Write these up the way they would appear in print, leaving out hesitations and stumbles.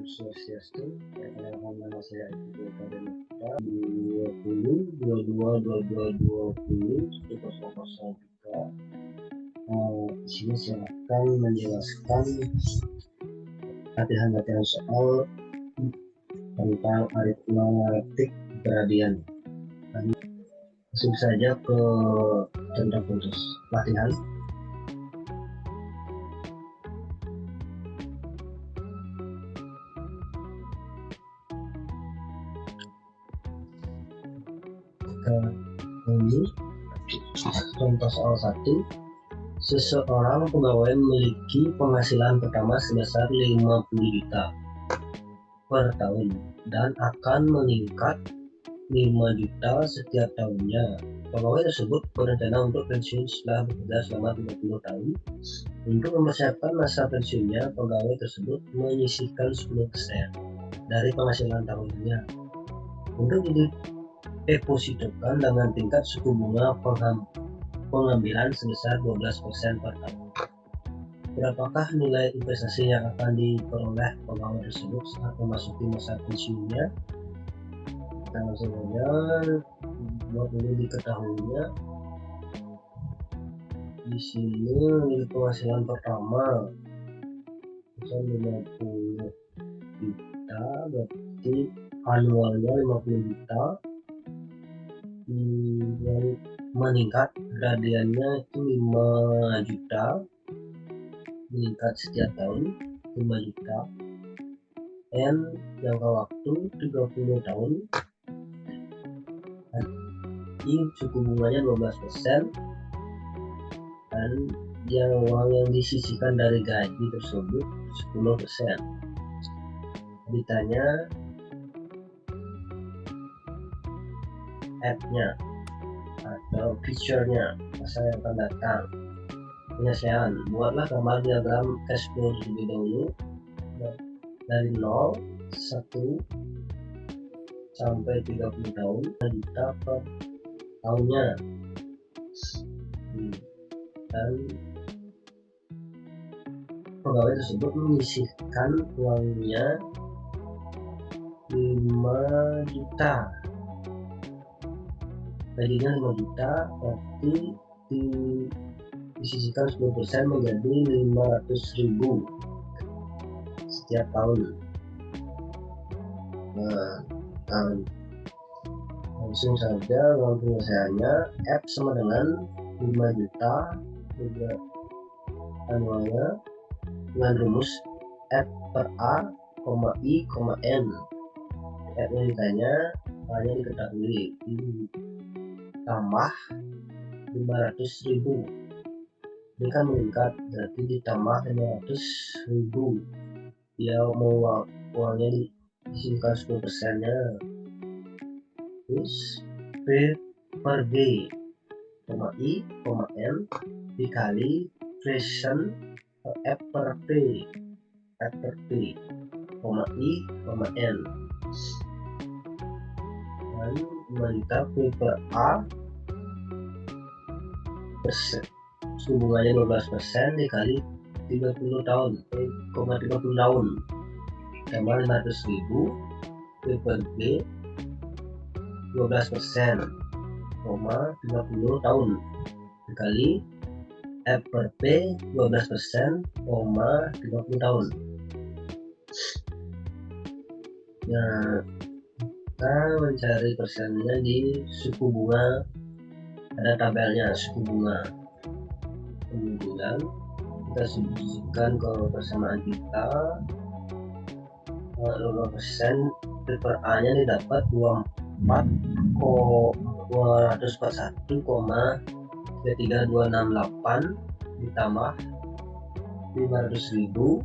Swastiastu. Perkenalkan, nama saya Ibu Kaden 20 22 22 20 3. Di sini saya akan menjelaskan latihan-latihan soal tentang aritmatik gradian. Langsung saja ke tentang khusus latihan. Ini contoh soal 1. Seseorang pegawai memiliki penghasilan pertama sebesar 50 juta per tahun dan akan meningkat 5 juta setiap tahunnya. Pegawai tersebut berencana untuk pensiun setelah bekerja selama 30 tahun. Untuk mempersiapkan masa pensiunnya, pegawai tersebut menyisihkan 10% dari penghasilan tahunnya untuk didepositokan dengan tingkat suku bunga pengambilan sebesar 12% per tahun. Berapakah nilai investasi yang akan diperoleh pegawai tersebut saat memasuki masa pensiunnya? Kita langsung saja buat dulu diketahuinya. Di sini nilai penghasilan pertama misal 50 juta, berarti annualnya 50 juta. Yang meningkat gradiannya itu 5 juta, meningkat setiap tahun 5 juta. N jangka waktu 30 tahun. I suku bunganya 12%, dan uang yang disisihkan dari gaji tersebut 10%. Ditanya app-nya atau feature-nya masa yang akan datang. Penyelesaian, buatlah gambar diagram cash flow terlebih dahulu dari 0, 1 sampai 30 tahun, 1 juta per tahunnya. Dan pegawai tersebut menyisihkan uangnya 5 juta. Gajinya 5 juta, berarti disisihkan 10% menjadi 500.000 setiap tahun. Langsung saja uang penyelesaiannya. F sama dengan 5 juta juga anualnya dengan rumus F per A, I, N. F yang ditanya hanya diketahui tambah 500.000. Ini kan meningkat, berarti ditambah 500.000. Dia mau uangnya disisihkan 10%-nya. Terus P per G, I, N dikali fraction F per P, I, N. Dan meningkat P per A persen, suku bunganya 12% dikali 30 tahun, 30 tahun tambah 500.000. P per B 12%, 30 tahun dikali F per P 12%, 30 tahun. Nah, kita mencari persennya di suku bunga. Ada tabelnya suku bunga. Kemudian kita substitusikan ke persamaan kita. 5% per A nya didapat 241,33268 ditambah 500.000.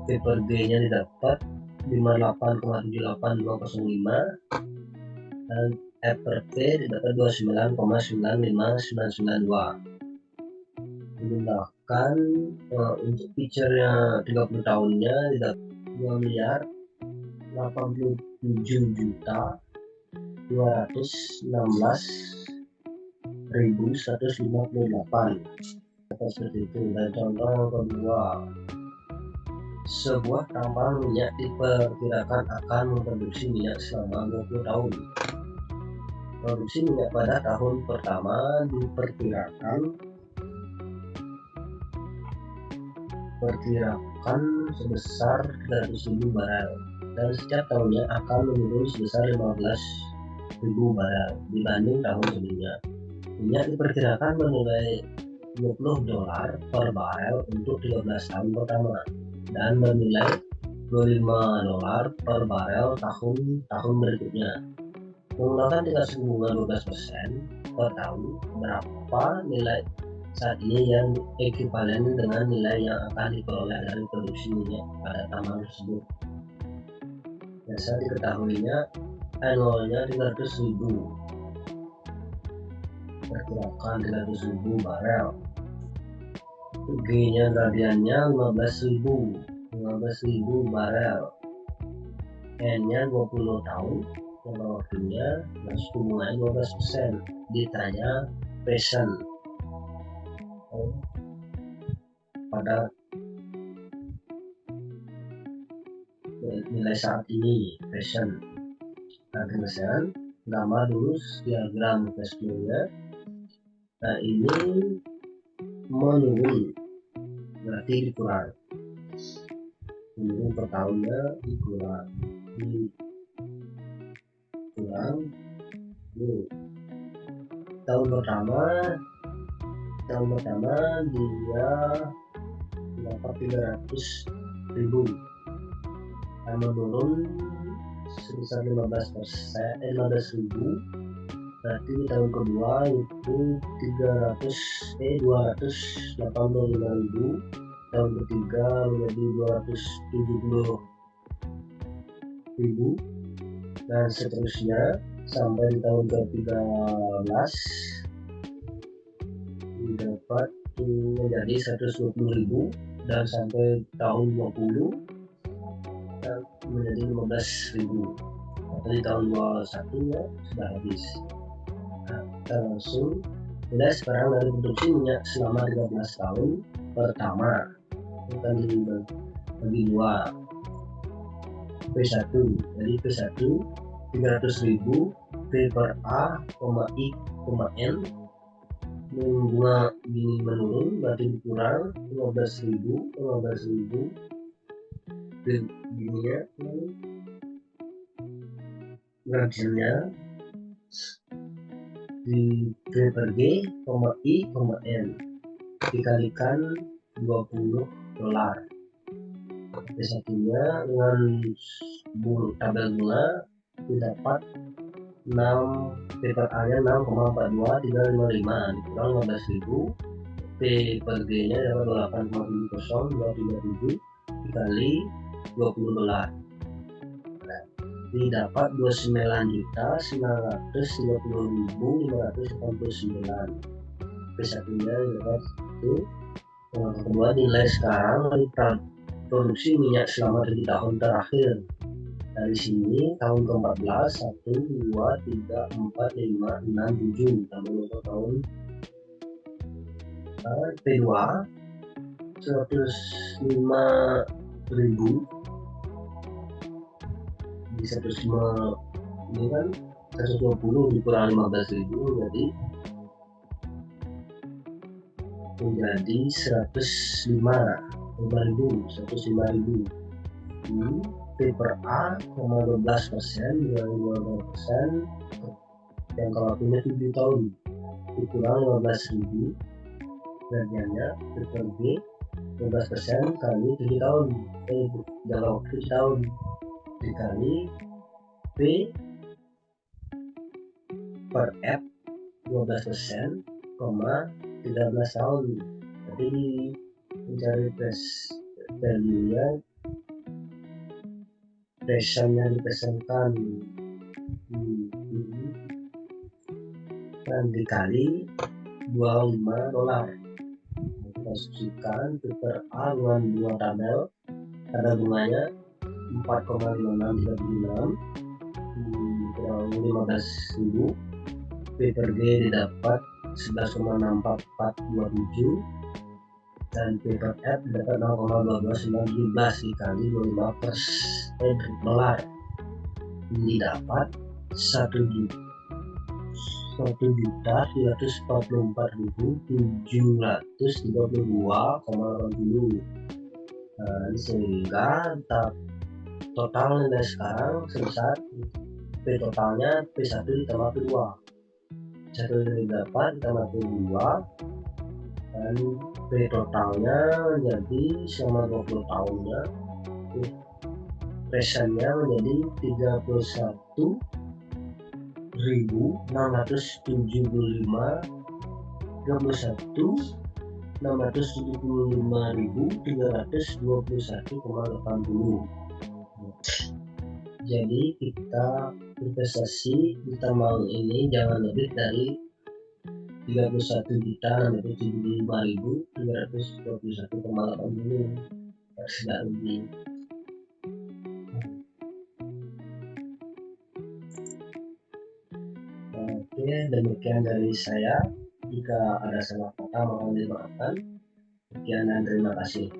P per G nya didapat 58,78205, dan F per P didapat 29,95992. Menggunakan untuk feature-nya 30 tahunnya didapat 2.087.216.158. Seperti itu. Dan contoh yang kedua, Sebuah tambang minyak diperkirakan akan memproduksi minyak selama 20 tahun. Produksi minyak pada tahun pertama diperkirakan sebesar 300.000 barel, dan setiap tahunnya akan menurun sebesar 15.000 barel dibanding tahun sebelumnya. Minyak diperkirakan bernilai $20 per barel untuk 13 tahun pertama, dan bernilai $25 per barel tahun-tahun berikutnya. Menggunakan tingkat suku bunga 12% per tahun, berapa nilai saat ini yang ekuivalen dengan nilai yang akan diperoleh dari produksi minyak pada tambang tersebut? Biasa diketahuinya annualnya 300.000, perkirakan 300.000 barel. G-nya gradiannya 15.000 barel. N-nya 20 tahun, jangka waktunya, dan suku bunganya 12%. Ditanya passion pada nilai saat ini, passion. Nah, kemudian gambar dulu diagram cash flow-nya. Nah, ini menurun, berarti dikurang. Menurun per tahunnya dikurang. Tahun pertama dia dapat 300.000, dan menurun sebesar 15.000. Berarti di tahun kedua itu 285.000, tahun ketiga menjadi 270.000, dan seterusnya sampai di tahun ke-13 dapat menjadi 120.000, dan sampai tahun 20 dan menjadi 15.000, atau di tahun 21 ya sudah habis. Nah, kita langsung mulai sekarang dari produksi minyak selama 13 tahun pertama. Kita bagi dua, P1, jadi P1 300.000, P per A, I, N. Bunga ini menurun, berarti kurang 15.000 begininya. Gradiennya di P per G, I, N dikalikan $20. Satunya dengan tabel bunga didapat 6, P per A nya 6,42355 dikurang 15.000, P per G nya dapat 8,70237 dikali $20. Nah, didapat 29.930.589. P1 nya dapat itu. Yang kedua, nilai sekarang dari produksi minyak selama 7 tahun terakhir. Dari sini tahun ke-14 1, 2, 3, 4, 5, 6, 7 sampai untuk tahun P2 105.000 di 105 ini kan 120 dikurang 15.000 menjadi 105.000. P per A 12%, yang kalau punya 7 tahun dikurang 15.000, gradiennya P per G 12% kali 7 tahun, dalam 7 tahun dikali P per F 12%, 13 tahun. Jadi mencari value-nya, passion-nya dipesankan dan dikali $25. Kita substitusikan P per A dengan dua tabel, ada bunganya 4,5636 kurang 15.000, P per G didapat 11,64427 dan paper F dapat 0,1217 dikali 25% dolar, didapat 1.244.732,80. Sehingga total nilai sekarang sebesar P totalnya P1 ditambah P2, 1,8 ditambah P2, dan P totalnya menjadi selama 20 tahunnya persennya menjadi 31.675.321,80. Jadi kita investasi di tambang ini jangan lebih dari 31.675.321,80 tidak lebih. Oke, demikian dari saya. Jika ada salah kata mohon dimaafkan. Sekian dan terima kasih.